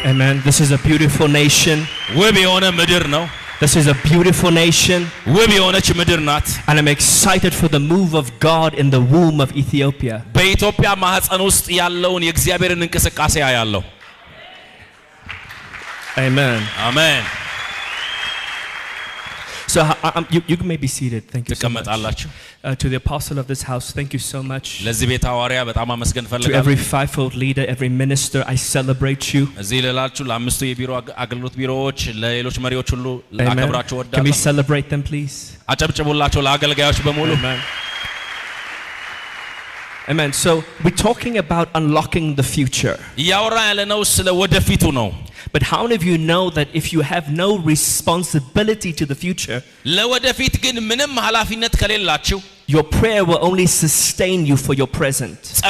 Amen. This is a beautiful nation. This is a beautiful nation. And I'm excited for the move of God in the womb of Ethiopia. Amen. Amen. So you may be seated. Thank you so much. To the apostle of this house, thank you so much. To every fivefold leader, every minister, I celebrate you. Amen. Can we celebrate them, please? Amen. Amen. So we're talking about unlocking the future. But how many of you know that if you have no responsibility to the future, your prayer will only sustain you for your present?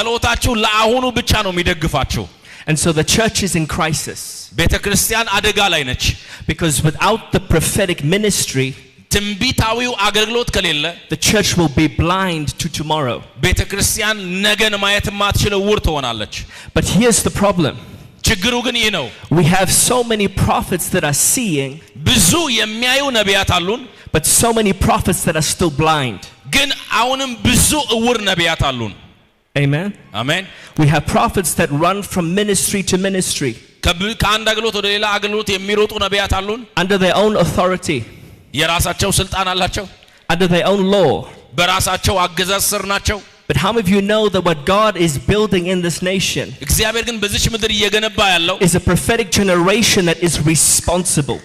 And so the church is in crisis. Because without the prophetic ministry, the church will be blind to tomorrow. But here's the problem. We have so many prophets that are seeing, but so many prophets that are still blind. Amen. Amen. We have prophets that run from ministry to ministry under their own authority, under their own law. But how many of you know that what God is building in this nation is a prophetic generation that is responsible?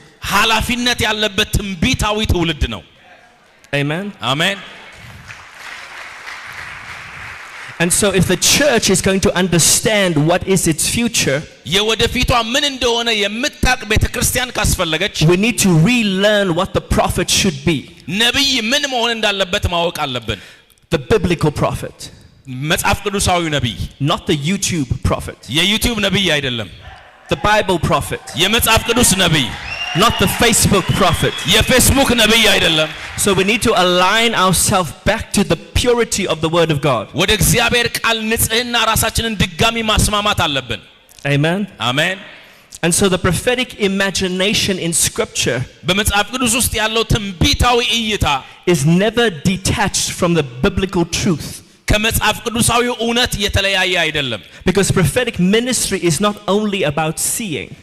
Amen. Amen. And so if the church is going to understand what is its future, we need to relearn what the prophet should be. The biblical prophet, not the YouTube prophet. The Bible prophet, not the Facebook prophet. So we need to align ourselves back to the purity of the word of God. Amen. Amen. And so the prophetic imagination in scripture is never detached from the biblical truth. Because prophetic ministry is not only about seeing,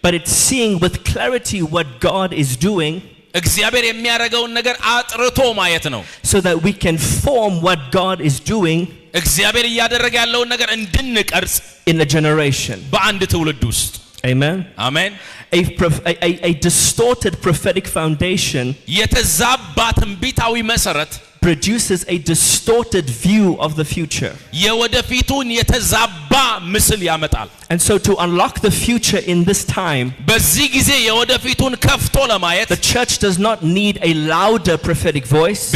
but it's seeing with clarity what God is doing, so that we can form what God is doing in a generation. Amen. Amen. A distorted prophetic foundation produces a distorted view of the future. And so to unlock the future in this time, the church does not need a louder prophetic voice.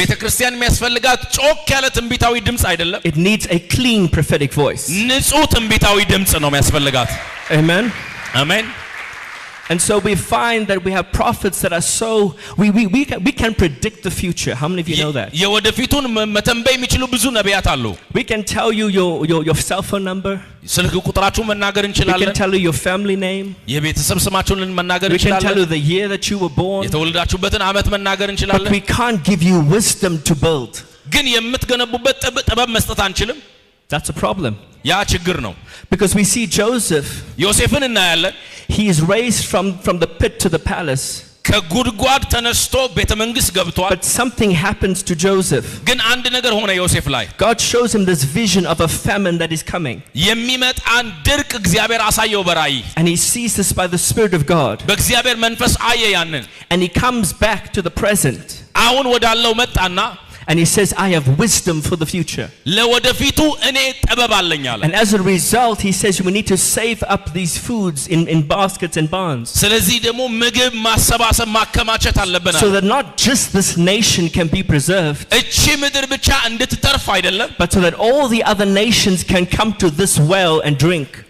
It needs a clean prophetic voice. Amen. Amen. And so we find that we have prophets that are so we can predict the future. How many of you know that? We can tell you your cell phone number. We can tell you your family name. We can tell you the year that you were born. But we can't give you wisdom to build. That's a problem. Because we see Joseph, he is raised from the pit to the palace. But something happens to Joseph. God shows him this vision of a famine that is coming. And he sees this by the Spirit of God. And he comes back to the present. And he says, I have wisdom for the future. And as a result, he says we need to save up these foods in baskets and barns. So that not just this nation can be preserved, but so that all the other nations can come to this well and drink.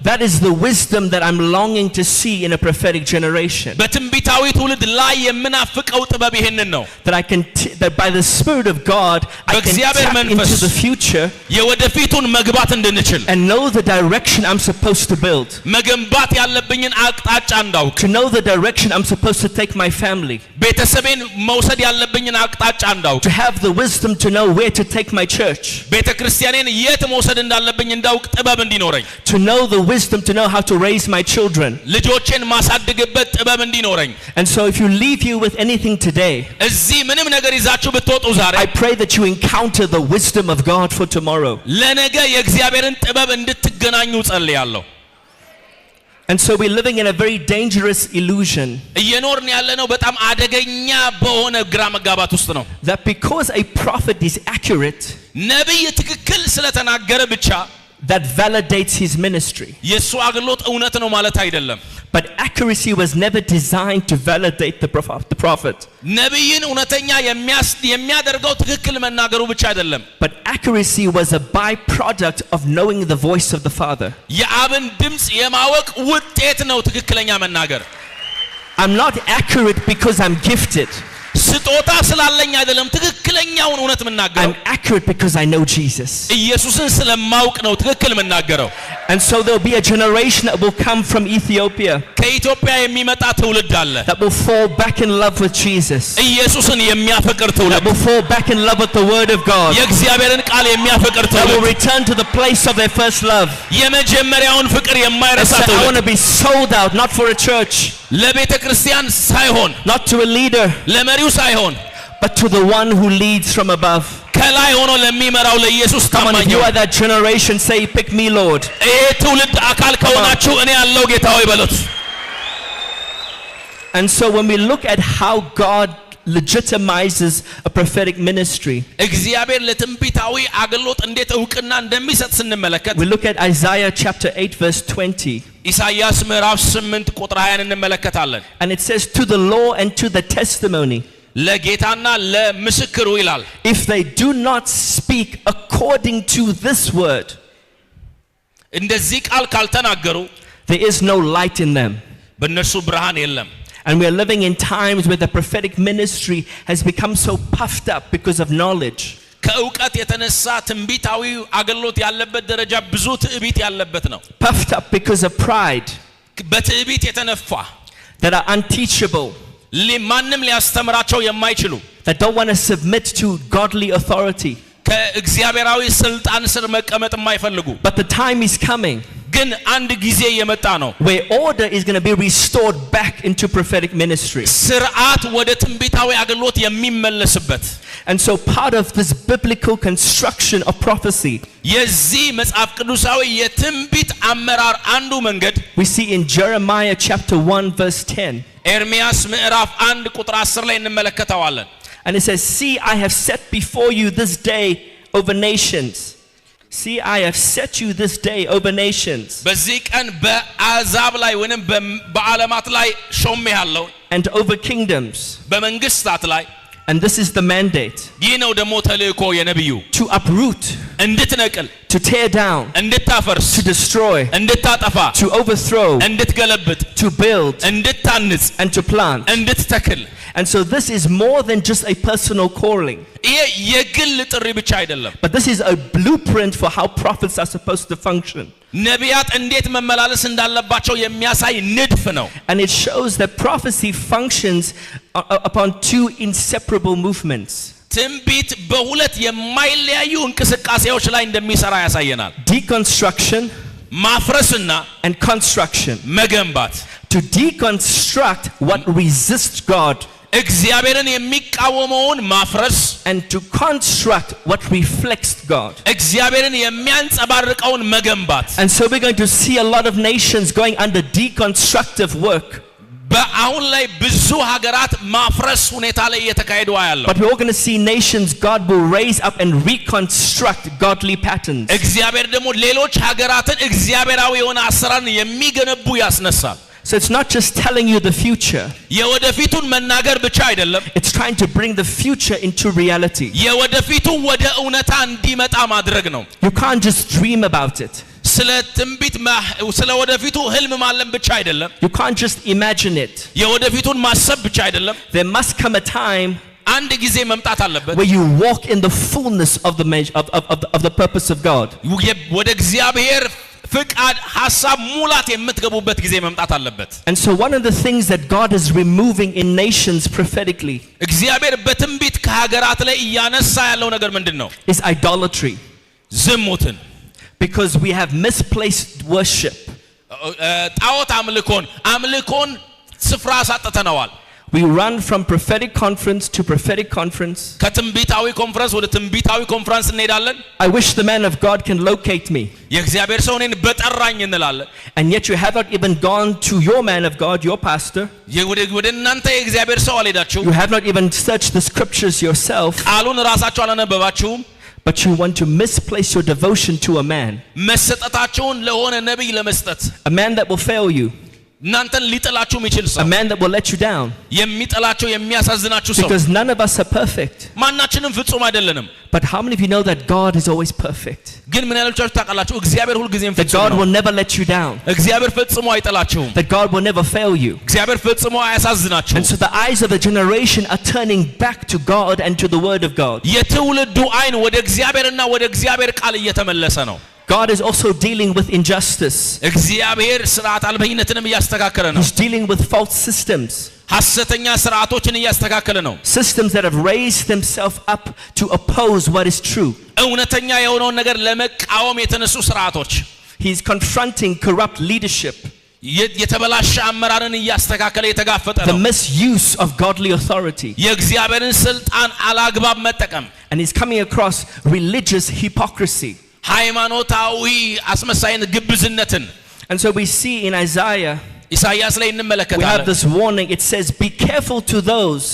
That is the wisdom that I'm longing to see in a prophetic generation. That that by the Spirit of God I can tap into the future የወደፊቱን መግባት እንድንችል and know the direction I'm supposed to build. መገንባት ያለብኝን አቅጣጫ እንዳውቅ to know the direction I'm supposed to take my family. ቤተሰቤን መውሰድ ያለብኝን አቅጣጫ እንዳውቅ to have the wisdom to know where to take my church. ቤተክርስቲያኔን የት መውሰድ እንዳለብኝ እንዳውቅ ጥበብ እንዲኖረኝ to know the wisdom to know how to raise my children. ልጆቼን ማሳደግበት ጥበብ እንዲኖረኝ and so if you leave here with anything today እዚህ ምንም ነገር ይዛችሁ ብትወጡ ዛሬ I pray that you encounter the wisdom of God for tomorrow. ለነገ የእግዚአብሔርን ጥበብ እንድትገናኙ ጸልያለሁ. and so we're living in a very dangerous illusion እየኖርን ያለነው በጣም አደገኛ በሆነ ግራ መጋባት ውስጥ ነው. that because a prophet is accurate ነብይ ትክክል ስለተናገረ ብቻ that validates his ministry. የሱ አገልግሎት እውነት ነው ማለት አይደለም. but accuracy was never designed to validate the prophet. ነብይን እውነተኛ የሚያደርገው ትክክል መናገሩ ብቻ አይደለም. but accuracy was a byproduct of knowing the voice of the Father. የአብን ድምጽ የማወቅ ውጤት ነው ትክክለኛ መናገር. I'm not accurate because I'm gifted. ስጦታ ስላለኝ አይደለም ትክክለኛውን እውነት መናገረው. I'm accurate because I know Jesus. ኢየሱስን ስለማውቅ ነው ትክክል መናገረው. and so there'll be a generation that will come from Ethiopia ከኢትዮጵያ የሚመጣ ትውልድ አለ that will fall back in love with Jesus. ኢየሱስን የሚያፈቅር ትውልድ that will fall back in love with the word of God. የእግዚአብሔርን ቃል የሚያፈቅር ትውልድ that will return to the place of their first love. የመጀመሪያውን ፍቅር የማይረሳ ትውልድ. I want to be sold out not for a church. ለቤተ ክርስቲያን ሳይሆን not to a leader ለመሪው ሳይሆን but to the one who leads from above. ከላይ ሆኖ ለሚመራው ለኢየሱስ ታማኝ ነው. you are that generation say pick me Lord. ትውልድ አካል ከሆናችሁ እኔ ያለው ጌታ ሆይ በሉት. and so when we look at how God legitimizes a prophetic ministry, እግዚአብሔር ለትንቢታዊ አገልግሎት እንዴት ዕውቅና እንደሚሰጥ ስንመለከት we look at Isaiah chapter 8 verse 20. ኢሳይያስ ምዕራፍ 8 ቁጥር 20 እንመለከታለን. and it says to the law and to the testimony ለጌታና ለምስክሩ ይላል. if they do not speak according to this word, እንደዚህ ቃል ካልተናገሩ there is no light in them. በእነርሱ ብርሃን የለም. and we are living in times where the prophetic ministry has become so puffed up because of knowledge. ከዕውቀት የተነሳ ትንቢታዊ አገልግሎት ያለበት ደረጃ ብዙ ትዕቢት ያለበት ነው. puffed up because of pride. በትዕቢት የተነፋ that are unteachable. ማንም ሊያስተምራቸው የማይችሉ that don't want to submit to godly authority. ከእግዚአብሔራዊ ስልጣን ስር መቀመጥ የማይፈልጉ but the time is coming ግን አንድ ጊዜ የመጣ ነው where order is going to be restored back into prophetic ministry. ስርዓት ወደ ትንቢታዊ አገልግሎት የሚመለስበት. and so part of this biblical construction of prophecy የዚህ መጽሐፍ ቅዱሳዊ የትንቢት አመራር አንዱ መንገድ we see in Jeremiah chapter 1 verse 10. ኤርምያስ ምዕራፍ 1 ቁጥር 10 ላይ እንመለከታለን. and it says see I have set before you this day over nations. see I have set you this day over nations. በዚህ ቀን በአሕዛብ ላይ ወይንም በዓለማት ላይ ሾሜሃለሁ. and over kingdoms. በመንግስታት ላይ. and this is the mandate. ይህ ነው ደግሞ ተልእኮ የነብዩ. to uproot. እንድትነቅል. to tear down. እንድታፈርስ. to destroy. እንድታጠፋ. to overthrow. እንድትገለብጥ. to build. እንድታንጽ. and to plant. እንድትተክል. and so this is more than just a personal calling. ይሄ የግል ጥሪ ብቻ አይደለም. but this is a blueprint for how prophets are supposed to function. ነቢያት እንዴት መመላለስ እንዳለባቸው የሚያሳይ ንድፍ ነው. and it shows that prophecy functions upon two inseparable movements. ትንቢት በሁለት የማይለያዩ እንቅስቃሴዎች ላይ እንደሚሰራ ያሳየናል. deconstruction ማፍረስና and construction. መገንባት. to deconstruct what resists God. እግዚአብሔርን የሚቃወመውን ማፍረስ and to construct what reflects God. እግዚአብሔርን የሚያንጸባርቀውን መገንባት. and so we're going to see a lot of nations going under deconstructive work. በአሁን ላይ ብዙ ሀገራት ማፍረስ ሁኔታ ላይ እየተካሄዱ ያለው. but we're going to see nations God will raise up and reconstruct godly patterns. እግዚአብሔር ደግሞ ሌሎች ሀገራትን እግዚአብሔራዊ የሆነ አሰራርን የሚገነቡ ያስነሳል. so it's not just telling you the future. የወደፊቱን መናገር ብቻ አይደለም. it's trying to bring the future into reality. የወደፊቱ ወደ እውነታ እንዲመጣ ማድረግ ነው. you can't just dream about it. ስለ ትንቢት ስለ ወደፊቱ ህልም ማለም ብቻ አይደለም. you can't just imagine it. የወደፊቱን ማሰብ ብቻ አይደለም. there must come a time አንድ ጊዜ መምጣት አለበት where you walk in the fullness of the measure of the purpose of God. ወደ እግዚአብሔር ፍቃድ ሐሳብ ሙላት የምትገቡበት ጊዜ መምጣት አለበት And so one of the things that God is removing in nations prophetically እግዚአብሔር በትንቢት ከሀገራት ላይ እያነሳ ያለው ነገር ምንድነው is idolatry. ዝሙትን Because we have misplaced worship. ጣዖት አምልኮን ስፍራ አሳጥተነዋል We run from prophetic conference to prophetic conference. ከትንቢታዊ ኮንፈረንስ ወደ ትንቢታዊ ኮንፈረንስ እንሄዳለን I wish the man of God can locate me. የእግዚአብሔር ሰው እኔን በጠራኝ እንላለን And yet you have not even gone to your man of God, your pastor. ወደ እናንተ የእግዚአብሔር ሰው አልሄዳችሁም You have not even searched the scriptures yourself. ቃሉን ራሳችሁ አላነበባችሁም But you want to misplace your devotion to a man. መሰጠታችሁን ለሆነ ነብይ ለመስጠት A man that will fail you. እናንተን ሊጥላችሁ የሚችል ሰው A man that will let you down. የሚጥላችሁ የሚያሳዝናችሁ ሰው Because none of us are perfect. ማናችንም ፍጹም አይደለንም But how many of you know that God is always perfect? ግን ምን ያህሎቻችሁ ታውቃላችሁ እግዚአብሔር ሁሉ ጊዜም That ፍጹም God ነው will never let you down. እግዚአብሔር ፈጽሞ አይጥላችሁም That God will never fail you. እግዚአብሔር ፈጽሞ አያሳዝናችሁም And so the eyes of the generation are turning back to God and to the word of God. የትውልዱ አይን ወደ እግዚአብሔርና ወደ እግዚአብሔር ቃል እየተመለሰ ነው God is also dealing with injustice. እግዚአብሔር ስርዓት አልበኝነትንም እያስተካከለ ነው He's dealing with false systems. ሐሰተኛ ስርዓቶችን እያስተካከለ ነው Systems that have raised themselves up to oppose what is true. እውነተኛ የሆነውን ነገር ለመቃወም የተነሱ ስርዓቶች He's confronting corrupt leadership. የተበላሸ አመራርን እያስተካከለ የተጋፈጠ The ነው misuse of godly authority. የእግዚአብሔርን ስልጣን አላግባብ መጠቀም And he's coming across religious hypocrisy. ሃይማኖታዊ አስመሳይነት ግብዝነትን And so we see in Isaiah, ኢሳይያስ ላይ we have እንመለከታለን this warning. It says, be careful to those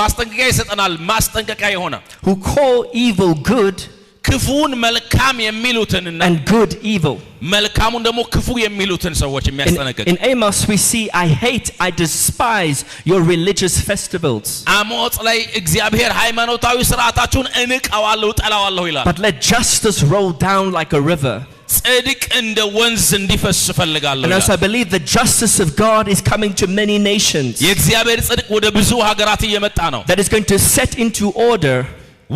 ማስጠንቀቂያ ይሰጠናል ማስጠንቀቂያ የሆነ who call evil good ክፉን መልካም የሚሉትንና and good evil. መልካሙን ደግሞ ክፉ የሚሉትን ሰዎች የሚያስጠነቅቅ In Amos we see, I hate, I despise your religious festivals. አሞጽ ላይ እግዚአብሔር ሃይማኖታዊ ስርዓታችሁን እንቀዋለሁ ጠላዋለሁ ይላል But let justice roll down like a river. ጽድቅ እንደ ወንዝ እንዲፈስ ፈልጋለሁ And as I believe the justice of God is coming to many nations, የእግዚአብሔር ጽድቅ ወደ ብዙ ሀገራት እየመጣ ነው that is going to set into order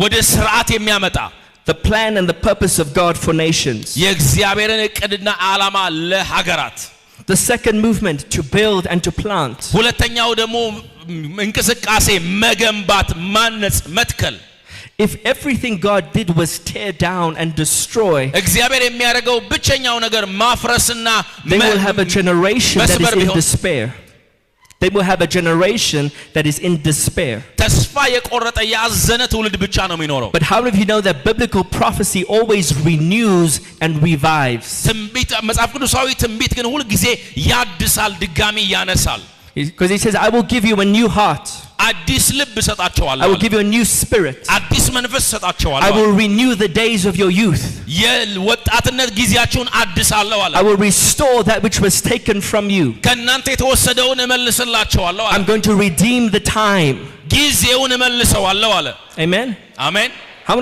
ወደ ስርዓት የሚያመጣ the plan and the purpose of God for nations. የእግዚአብሔርን ዕቅድና ዓላማ ለሀገራት The second movement, to build and to plant. ሁለተኛው ደግሞ እንቅስቃሴ መገንባት ማነጽ መትከል If everything God did was tear down and destroy, እግዚአብሔር የሚያደርገው ብቸኛው ነገር ማፍረስና they will have a generation that is in despair. They will have a generation that is in despair. ተስፋ የቆረጠ ያዘነ ትውልድ ብቻ ነው የሚኖረው But how many of you know that biblical prophecy always renews and revives? ትንቢት መጽሐፍ ቅዱሳዊ ትንቢት ግን ሁሉ ጊዜ ያድሳል ድጋሚ ያነሳል Because he says, I will give you a new heart. አዲስ ልብ ሰጣቸዋለሁ I will give you a new spirit. አዲስ መንፈስ ሰጣቸዋለሁ I will renew the days of your youth. የወጣትነት ጊዜያችሁን አድሳለሁ አለ I will restore that which was taken from you. ከእናንተ የተወሰደውን እመልስላችኋለሁ አለ I'm going to redeem the time. ጊዜውን እመልሰዋለሁ አለ Amen. አሜን How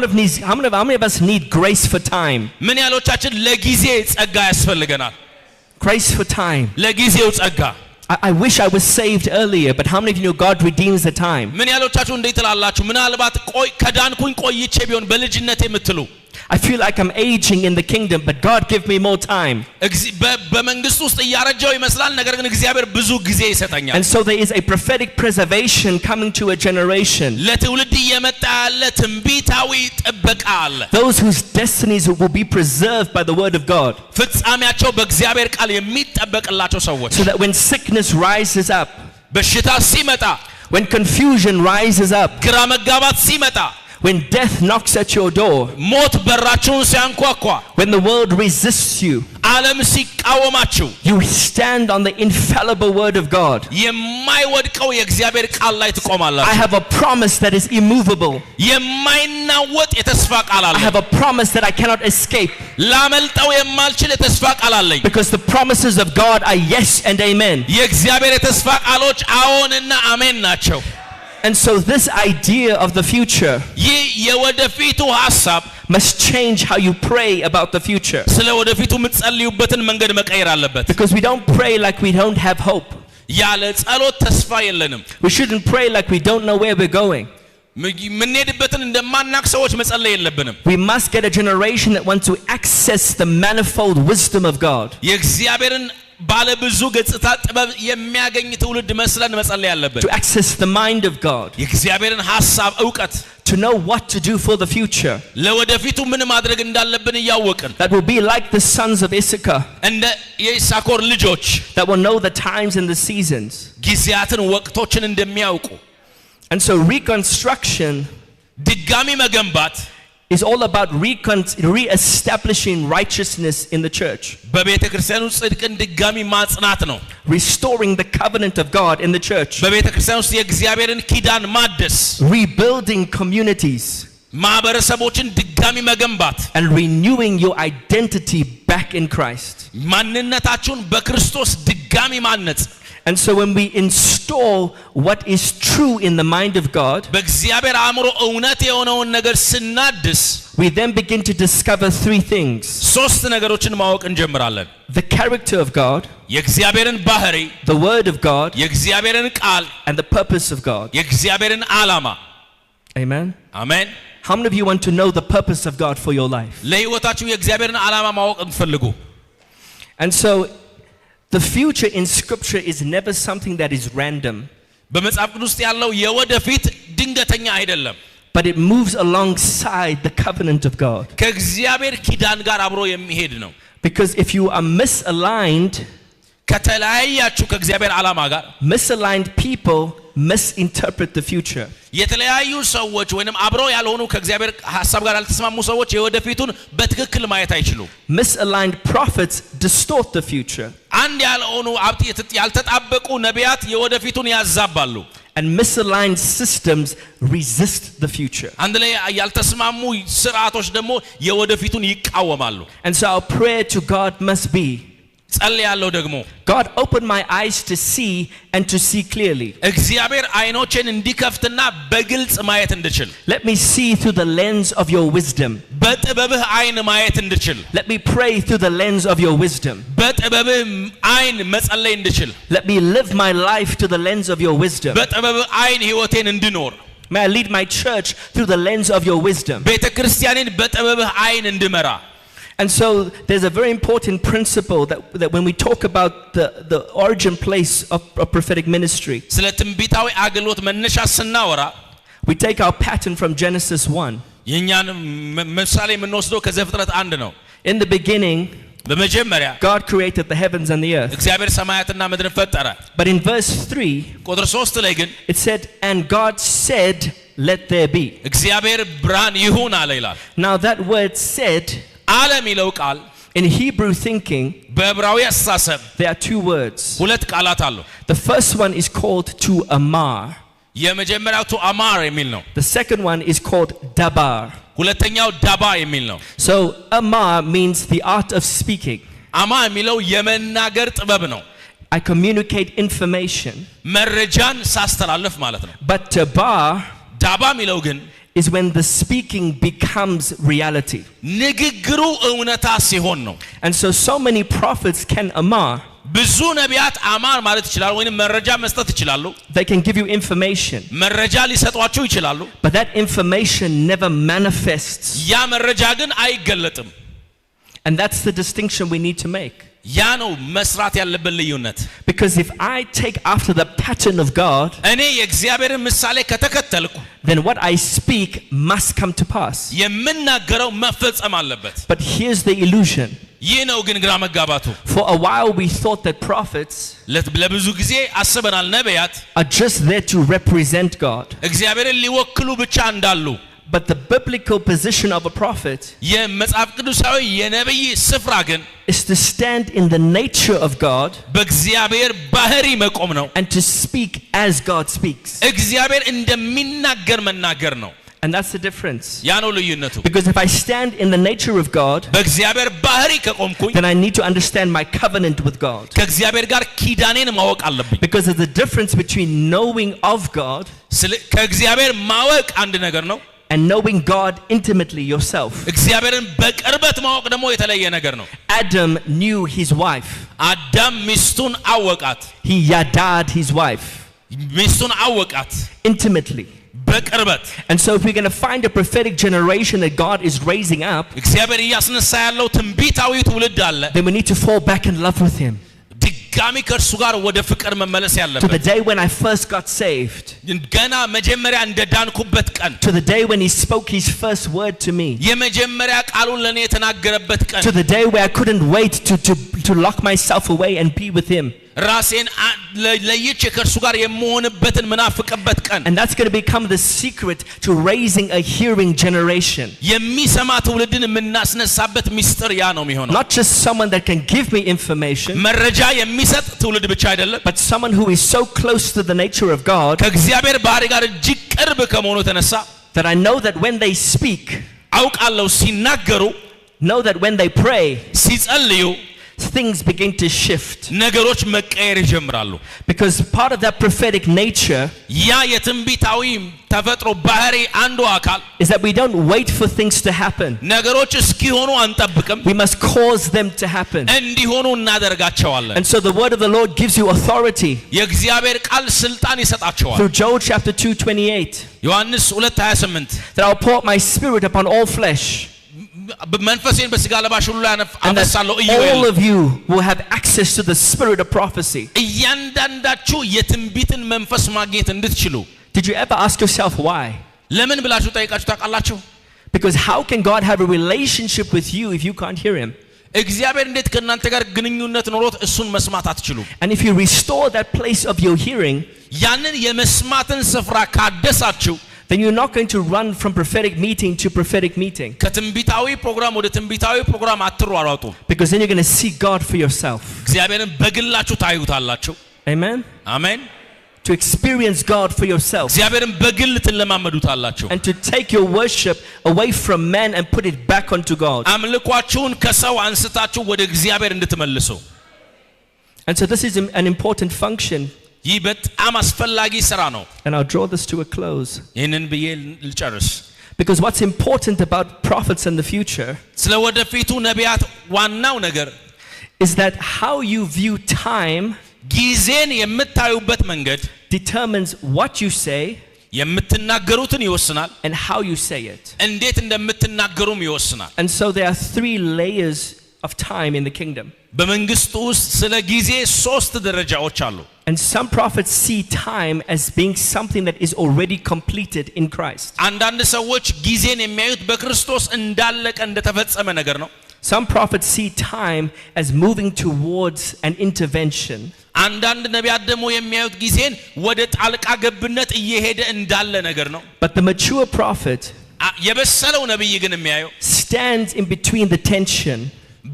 many of us need grace for time? ምን ያህሎቻችን ለጊዜ ጸጋ ያስፈልገናል Grace for time. ለጊዜው ጸጋ I wish I was saved earlier, but how many of you know God redeems the time? ምን ያህሎቻችሁ እንዴት ትላላችሁ ምናልባት ከዳንኩኝ ቆይቼ ቢሆን በልጅነት የምትሉ I feel like I'm aging in the kingdom, but God give me more time. በመንግስት ውስጥ እያረጀው ይመስላል ነገር ግን እግዚአብሔር ብዙ ጊዜ ይሰጠኛል And so there is a prophetic preservation coming to a generation. ለትውልድ እየመጣ ያለ ትንቢታዊ ጥበቃ አለ Those whose destinies will be preserved by the word of God. ፍጻሜያቸው በእግዚአብሔር ቃል የሚጠበቅላቸው ሰዎች So that when sickness rises up, በሽታ ሲመጣ when confusion rises up, ግራ መጋባት ሲመጣ when death knocks at your door, ሞት በራችሁን ሲያንኳኳ when the world resists you, ዓለም ሲቃወማችሁ you stand on the infallible word of God. የማይወድቀው የእግዚአብሔር ቃል ላይ ትቆማላችሁ I have a promise that is immovable. የማይናወጥ የተስፋ ቃል አለ I have a promise that I cannot escape. ላመልጠው የማልችል የተስፋ ቃል አለኝ Because the promises of God are yes and amen. የእግዚአብሔር የተስፋ ቃሎች አዎንና አሜን ናቸው And so this idea of the future ይህ የወደፊቱ ሐሳብ must change how you pray about the future. ስለ ወደፊቱ የምትጸልዩበትን መንገድ መቀየር አለበት Because we don't pray like we don't have hope. ያለ ጸሎት ተስፋ የለንም We shouldn't pray like we don't know where we're going ምንሄድበትን እንደማናቅ ሰዎች መጸለይ የለብንም We must get a generation that wants to access the manifold wisdom of God የእግዚአብሔርን ባለ ብዙ ገጽታ ጥበብ የሚያገኝ ትውልድ መስለን መጸለይ ያለብን To access the mind of God የእግዚአብሔርን ሐሳብ ዕውቀት To know what to do for the future ለወደፊቱ ምን ማድረግ እንዳለብን ያወቅን That will be like the sons of Issachar እንደ የኢሳኮር ልጆች That will know the times and the seasons ጊዜያትን ወቅቶችን እንደሚያውቁ And so reconstruction ድጋሚ መገንባት is all about re-establishing righteousness in the church. በቤተ ክርስቲያኑ ጽድቅን ድጋሚ ማጽናት ነው Restoring the covenant of God in the church. በቤተ ክርስቲያኑ ውስጥ የእግዚአብሔርን ኪዳን ማደስ Rebuilding communities. ማህበረሰቦችን ድጋሚ መገንባት And renewing your identity back in Christ. ማንነታችሁን በክርስቶስ ድጋሚ ማነጽ And so when we install what is true in the mind of God, በእግዚአብሔር አእምሮ እውነት የሆነውን ነገር ስናድስ we then begin to discover three things. ሶስት ነገሮችን ማወቅ እንጀምራለን The character of God, የእግዚአብሔርን ባህሪ the word of God, የእግዚአብሔርን ቃል and the purpose of God. የእግዚአብሔርን ዓላማ Amen. አሜን How many of you want to know the purpose of God for your life? ለህይወታችሁ የእግዚአብሔርን ዓላማ ማወቅ እንፈልጉ And so the future in scripture is never something that is random. በመጽሐፍ ቅዱስ ውስጥ ያለው የወደፊት ድንገተኛ አይደለም But it moves alongside the covenant of God. ከእግዚአብሔር ኪዳን ጋር አብሮ የሚሄድ ነው Because if you are misaligned, ከተለያያችሁ ከእግዚአብሔር ዓላማ ጋር misaligned people misinterpret the future. የተለያዩ ሰዎች ወይንም አብረው ያልሆኑ ከእግዚአብሔር ሐሳብ ጋር ያልተስማሙ ሰዎች የወደፊቱን በትክክል ማየት አይችሉም Misaligned prophets distort the future. አንድ ያልሆኑ ያልተጣበቁ ነቢያት የወደፊቱን ያዛባሉ And misaligned systems resist the future. አንድ ላይ ያልተስማሙ ስርዓቶች ደግሞ የወደፊቱን ይቃወማሉ And so our prayer to God must be, ጸልያለሁ ደግሞ God open my eyes to see and to see clearly. እግዚአብሔር አይኖቼን እንዲከፍትና በግልጽ ማየት እንድችል Let me see through the lens of your wisdom. በጥበብህ አይን ማየት እንድችል Let me pray through the lens of your wisdom. በጥበብህ አይን መጸለይ እንድችል Let me live my life through the lens of your wisdom. በጥበብህ አይን ህይወቴን እንድኖር May I lead my church through the lens of your wisdom. ቤተክርስቲያኔን በጥበብህ አይን እንድመራ And so there's a very important principle that when we talk about the origin place of prophetic ministry, ስለ ትንቢታዊ አገልግሎት መነሻ ስናወራ we take our pattern from Genesis 1. የኛን ምሳሌ የምንወስደው ከዘፍጥረት 1 ነው In the beginning, በመጀመሪያ God created the heavens and the earth. እግዚአብሔር ሰማያትና ምድርን ፈጠረ But in verse 3, ቁጥር 3 ላይ ግን it said, and God said, let there be. እግዚአብሔር ብርሃን ይሁን አለ ይላል Now that word said, አለ የሚለው ቃል in Hebrew thinking, በዕብራዊ አስተሳሰብ there are two words. ሁለት ቃላት አሉ The first one is called to amar. የመጀመሪያው ቱ አማር የሚል ነው The second one is called dabar. ሁለተኛው ዳባ የሚል ነው So amar means the art of speaking. አማ የሚለው የመናገር ጥበብ ነው I communicate information. መረጃን ሳስተላልፍ ማለት ነው But dabar ዳባ የሚለው ግን is when the speaking becomes reality. ንግግሩ እውነታ ሲሆን ነው And so many prophets can amar. ብዙ ነቢያት አማር ማለት ይችላሉ ወይንም መረጃ መስጠት ይችላሉ They can give you information. መረጃ ሊሰጧችሁ ይችላሉ But that information never manifests. ያ መረጃ ግን አይገለጥም And that's the distinction we need to make. ያ ነው መስራት ያለበት ልዩነት Because if I take after the pattern of God, እኔ የእግዚአብሔርን ምሳሌ ከተከተልኩ then what I speak must come to pass. የምናገረው መፈጸም አለበት But here's the illusion. ይህ ነው ግን ግራ መጋባቱ For a while we thought that prophets ለብዙ ጊዜ አስበናል ነቢያት are just there to represent God. እግዚአብሔርን ሊወክሉ ብቻ እንዳሉ But the biblical position of a prophet የመጽሐፍ ቅዱሳዊ የነብይ ስፍራ ግን is to stand in the nature of God በእግዚአብሔር ባህሪ መቆም ነው and to speak as God speaks. እግዚአብሔር እንደሚናገር መናገር ነው And that's the difference. ያ ነው ልዩነቱ Because if I stand in the nature of God, በእግዚአብሔር ባህሪ ከቆምኩኝ then I need to understand my covenant with God. ከእግዚአብሔር ጋር ኪዳኔን ማወቅ አለብኝ Because there's a difference between knowing of God ከእግዚአብሔር ማወቅ አንድ ነገር ነው and knowing God intimately yourself. እግዚአብሔርን በቅርበት ማወቅ ደግሞ የተለየ ነገር ነው። Adam knew his wife. አዳም ሚስቱን አወቃት። He yadad his wife. ሚስቱን አወቃት intimately. በቅርበት. And so if we're going to find a prophetic generation that God is raising up, እግዚአብሔር እያስነሳ ያለው ትንቢታዊ ትውልድ አለ. then we need to fall back in love with him. ድጋሚ ከእርሱ ጋር ወደ ፍቅር መመለስ ያለበት. To the day when I first got saved. ገና መጀመሪያ እንደዳንኩበት ቀን. To the day when he spoke his first word to me. የመጀመሪያ ቃሉን ለኔ የተናገረበት ቀን. To the day where I couldn't wait to lock myself away and be with him. ራሴን ለይቼ ከእርሱ ጋር የምሆንበትን ምናፍቅበት ቀን. And that's going to become the secret to raising a hearing generation. የሚሰማ ትውልድን የምናስነሳበት ሚስጥር ያ ነው የሚሆነው. Not just someone that can give me information, መረጃ የሚሰጥ ትውልድ ብቻ አይደለም, but someone who is so close to the nature of God ከእግዚአብሔር ባህሪ ጋር እጅግ ቅርብ ከመሆኑ የተነሳ that I know that when they speak, አውቃለሁ ሲናገሩ, know that when they pray, ሲጸልዩ things begin to shift. ነገሮች መቀየር ይጀምራሉ. Because part of that prophetic nature ያ የትንቢታዊ ተፈጥሮ ባህሪ አንዱ አካል is that we don't wait for things to happen. ነገሮች እስኪሆኑ አንጠብቅም. We must cause them to happen. እንዲሆኑ እናደርጋቸዋለን. And so the word of the Lord gives you authority. የእግዚአብሔር ቃል ስልጣን ይሰጣቸዋል. Through Joel chapter 2:28. ዮሐንስ 2:28 that I'll pour my spirit upon all flesh. መንፈሴን በሥጋ ለባሽ ሁሉ ላይ አፈሳለሁ እያለ all of you will have access to the spirit of prophecy. እያንዳንዳችሁ የትንቢትን መንፈስ ማግኘት እንድትችሉ. Did you ever ask yourself why? ለምን ብላችሁ ጠይቃችሁ ታውቃላችሁ? Because how can God have a relationship with you if you can't hear him? እግዚአብሔር እንዴት ከእናንተ ጋር ግንኙነት ኖሮት እሱን መስማት አትችሉም? And if you restore that place of your hearing, ያንን የመስማትን ስፍራ ካደሳችሁ, then you're not going to run from prophetic meeting to prophetic meeting. ከትንቢታዊ ፕሮግራም ወደ ትንቢታዊ ፕሮግራም አትሯሯጡ. Because then you're going to see God for yourself. እግዚአብሔርን በግላችሁ ታዩታላችሁ. Amen. Amen. To experience God for yourself. እግዚአብሔርን በግል ትለማመዱታላችሁ. And to take your worship away from man and put it back onto God. አምልኳችሁን ከሰው አንስታችሁ ወደ እግዚአብሔር እንድትመልሱ. And so this is an important function. ይህ በጣም አስፈላጊ ስራ ነው. And I'll draw this to a close. ይህንን ብዬ ልጨርስ. Because what's important about prophets in the future ስለ ወደፊቱ ነቢያት ዋናው ነገር is that how you view time ጊዜን የምታዩበት መንገድ determines what you say የምትናገሩትን ይወስናል and how you say it. እንዴት እንደምትናገሩም ይወስናል. And so there are 3 layers of time in the kingdom. በመንግስቱ ውስጥ ስለ ጊዜ 3 ደረጃዎች አሉ. And some prophets see time as being something that is already completed in Christ. አንዳንድ ሰዎች ጊዜን የሚያዩት በክርስቶስ እንዳለቀ እንደተፈጸመ ነገር ነው. Some prophets see time as moving towards an intervention. አንዳንድ ነቢያት ደግሞ የሚያዩት ጊዜን ወደ ጣልቃ ገብነት እየሄደ እንዳለ ነገር ነው. But the mature prophet የበሰለው ነብይ ግን የሚያየው stands in between the tension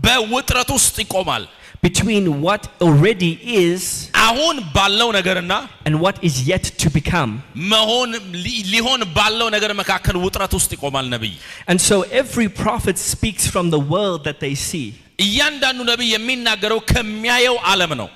በውጥረት ውስጥ ይቆማል. between what already is አሁን ባለው ነገርና and what is yet to become. መሆን ሊሆን ባለው ነገር መካከል ውጥረት ውስጥ ይቆማል ነብይ. And so every prophet speaks from the world that they see. እያንዳንዱ ነብይ የሚናገረው ከሚያየው ዓለም ነው.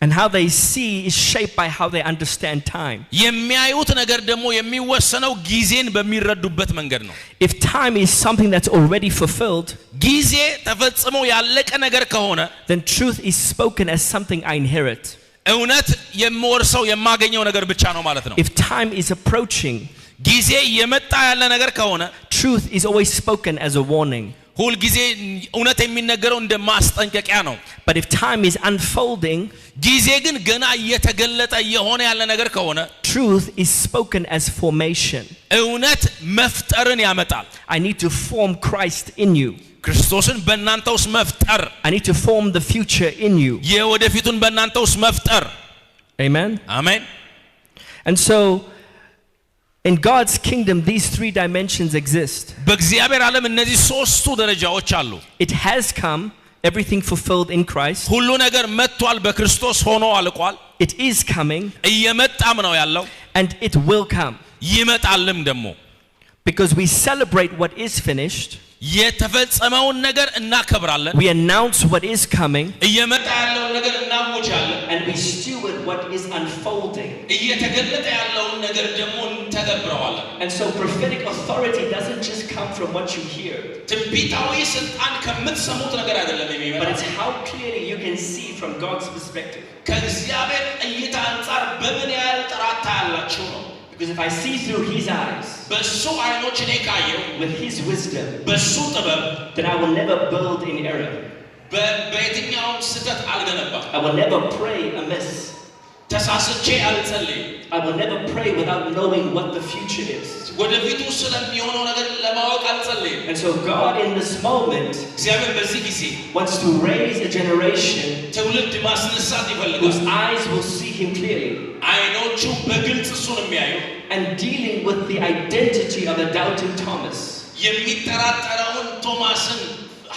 And how they see is shaped by how they understand time. የሚያዩት ነገር ደግሞ የሚወሰነው ጊዜን በሚረዱበት መንገድ ነው. If time is something that's already fulfilled, ጊዜ ተፈጽሞ ያለቀ ነገር ከሆነ then truth is spoken as something I inherit. እውነት የምወርሰው የማገኘው ነገር ብቻ ነው ማለት ነው. If time is approaching, ጊዜ የመጣ ያለ ነገር ከሆነ truth is always spoken as a warning. ሁል ጊዜ እውነት የሚነገረው እንደ ማስጠንቀቂያ ነው. But if time is unfolding, ጊዜ ግን ገና እየተገለጠ የሆነ ያለ ነገር ከሆነ truth is spoken as formation. እውነት መፍጠርን ያመጣል. I need to form Christ in you. ክርስቶስን በእናንተ ውስጥ መፍጠር. I need to form the future in you. የወደፊቱን በእናንተ ውስጥ መፍጠር. Amen. Amen. And so in God's kingdom these 3 dimensions exist. በእግዚአብሔር ዓለም እነዚህ 3ቱ ደረጃዎች አሉ. It has come, everything fulfilled in Christ. ሁሉ ነገር መጥቷል በክርስቶስ ሆኖ አልቋል. It is coming. እየመጣም ነው ያለው. And it will come. ይመጣልም ደግሞ. Because we celebrate what is finished. የተፈጸመውን ነገር እናከብራለን we announce what is coming እየመጣ ያለውን ነገር እናውጃለን and we steward what is unfolding እየተገለጠ ያለውን ነገር ደግሞ እንተገብረዋለን and so prophetic authority doesn't just come from what you hear ትንቢታዊ ስልጣን ከምትሰሙት ነገር አይደለም የሚመጣው but it's how clearly you can see from God's perspective ከእግዚአብሔር እይታ አንፃር በምን ያህል ጥራት ታያላችሁ ነው because if I see through his eyes በሱ አይኖች እኔ ካየው with his wisdom በሱ ጥበብ then I will never build in error በየትኛውም ስህተት አልገነባም I will never pray amiss ተሳስቼ አልጸልይም I will never pray without knowing what the future is ወደፊቱ ስለሚሆነው ነገር ለማወቅ አልጸልይም and so God in this moment እግዚአብሔር በዚህ ጊዜ wants to raise a generation ትውልድ ማስነሳት ይፈልጋል whose eyes will see him clearly አይኖቹ በግልጽ እሱን የሚያዩ and dealing with the identity of a doubting Thomas የሚጠራጠረውን ቶማስን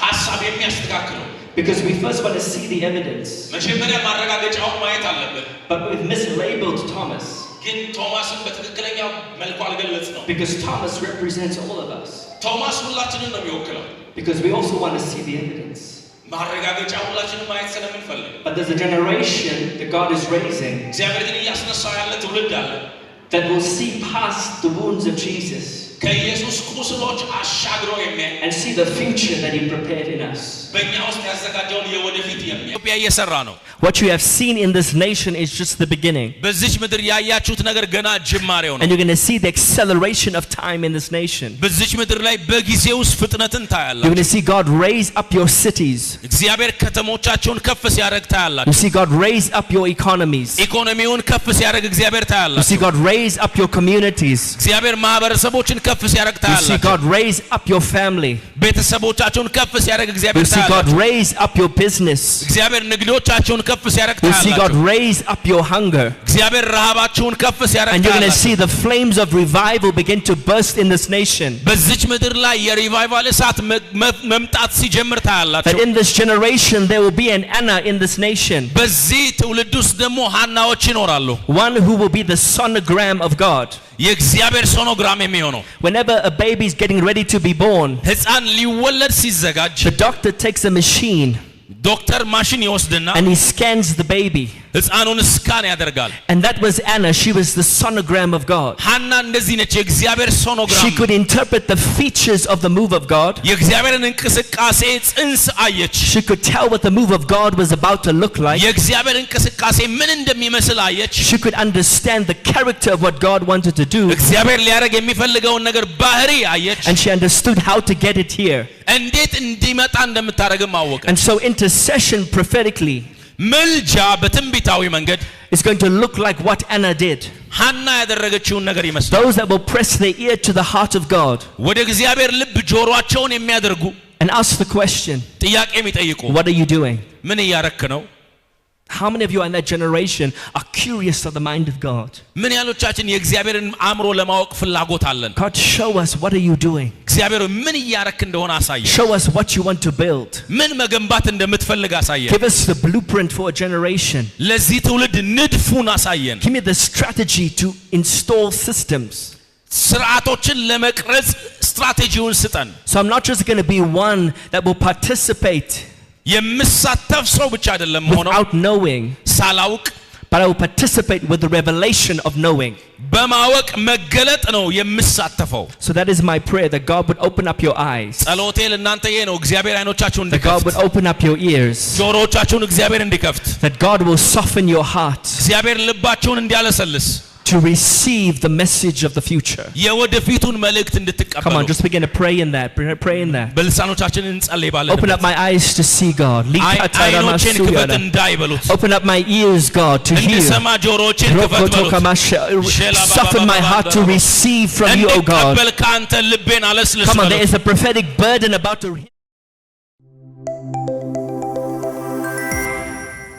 ሐሳብ የሚያስተካክሉ because we first want to see the evidence መጀመሪያ ማረጋገጫውን ማየት አለብን but we've mislabeled Thomas ግን ቶማስን በትክክለኛው መልኩ አልገለጽነው because Thomas represents all of us ቶማስ ሁላችንን ነው የሚወክለው because we also want to see the evidence ማረጋገጫ ሁላችንን ማየት ስለምንፈልግ but there's a generation that God is raising እግዚአብሔር ግን እያስነሳው ያለ ትውልድ አለ that will see past the wounds of Jesus ከኢየሱስ ቁስሎች አሻግሮ የሚያይ and see the future that he prepared in us በእኛ ውስጥ ያዘጋጀውን የወደፊት የሚያይ ኢትዮጵያ እየሰራ ነው what you have seen in this nation is just the beginning በዚህ ምድር ያያችሁት ነገር ገና ጅማሬው ነው and you're going to see the acceleration of time in this nation በዚህ ምድር ላይ በጊዜ ውስጥ ፍጥነትን ታያላችሁ you're going to see God raise up your cities እግዚአብሔር ከተሞቻችሁን ከፍ ሲያደርግ ታያላችሁ you see God raise up your economies ኢኮኖሚውን ከፍ ሲያደርግ እግዚአብሔር ታያላችሁ you see God raise up your communities እግዚአብሔር ማህበረሰቦችን ከፍ ሲያደርግ ታያላችሁ you see God raise up your family ቤተሰቦቻችሁን ከፍ ሲያደርግ እግዚአብሔር ታያላችሁ you see God raise up your business እግዚአብሔር ንግዶቻችሁን ከፍ ሲያደርግ ታያላችሁ you see God raise up your hunger እግዚአብሔር ረሃባችሁን ከፍ ሲያደርግ and you're going to see the flames of revival begin to burst in this nation በዚች ምድር ላይ የሪቫይቫል እሳት መምጣት ሲጀምር ታያላችሁ that in this generation there will be an Anna in this nation በዚህ ትውልድ ውስጥ ደግሞ ሐናዎች ይኖራሉ one who will be the sonogram of God የእግዚአብሔር ሶኖግራም የሚሆነው whenever a baby is getting ready to be born ሕፃን ሊወለድ ሲዘጋጅ the doctor takes a machine ዶክተር ማሽን ይወስድና and he scans the baby ሕፃኑን ስካን ያደርጋል and that was Anna she was the sonogram of God ሐና እንደዚህ ነች የእግዚአብሔር ሶኖግራም she could interpret the features of the move of God የእግዚአብሔርን እንቅስቃሴ ጽንስ አየች she could tell what the move of God was about to look like የእግዚአብሔር እንቅስቃሴ ምን እንደሚመስል አየች she could understand the character of what God wanted to do እግዚአብሔር ሊያደርግ የሚፈልገውን ነገር ባህሪ አየች and she understood how to get it here እንዴት እንዲመጣ እንደምታደርግም አወቀች and so intercession prophetically መልጃ በትንቢታዊ መንገድ is going to look like what Anna did ሐና ያደረገችውን ነገር ይመስላል those that will press their ear to the heart of God ወደ እግዚአብሔር ልብ ጆሮአቸውን የሚያደርጉ and ask the question ጥያቄ የሚጠይቁ what are you doing ምን እያረክ ነው how many of you in that generation are curious of the mind of God ምን ያሎቻችን የእግዚአብሔርን አእምሮ ለማወቅ ፍላጎት አለን God show us what are you doing እግዚአብሔር ምን እያረክ እንደሆነ አሳየን show us what you want to build ምን መገንባት እንደምትፈልግ አሳየን give us the blueprint for a generation ለዚህ ትውልድ ንድፉን አሳየን give me the strategy to install systems ስርዓቶችን ለመቅረጽ ስትራቴጂውን ስጠን so I'm not just going to be one that will participate የምሳተፍ ሰው ብቻ አይደለም ሆኖ without knowing ሳላውቅ but I will participate with the revelation of knowing በማወቅ መገለጥ ነው የምሳተፈው so that is my prayer that God would open up your eyes ጸሎቴ ለእናንተ ይሄ ነው እግዚአብሔር አይኖቻችሁን እንዲከፍት that God would open up your ears ጆሮቻችሁን እግዚአብሔር እንዲከፍት that God will soften your heart እግዚአብሔር ልባችሁን እንዲያለሰልስ to receive the message of the future የወደፊቱን መልእክት እንድትቀበሉ come on just begin to pray in that በልሳኖቻችን እንጸልይባለን open up my eyes to see God አይኖቼን ክፈት እንዳይበሉት open up my ears God to hear እንድሰማ ጆሮቼን ክፈት በሉት soften my heart to receive from you O God እንድቀበል ካንተ ልቤን አለስልስ come on there is a prophetic burden about to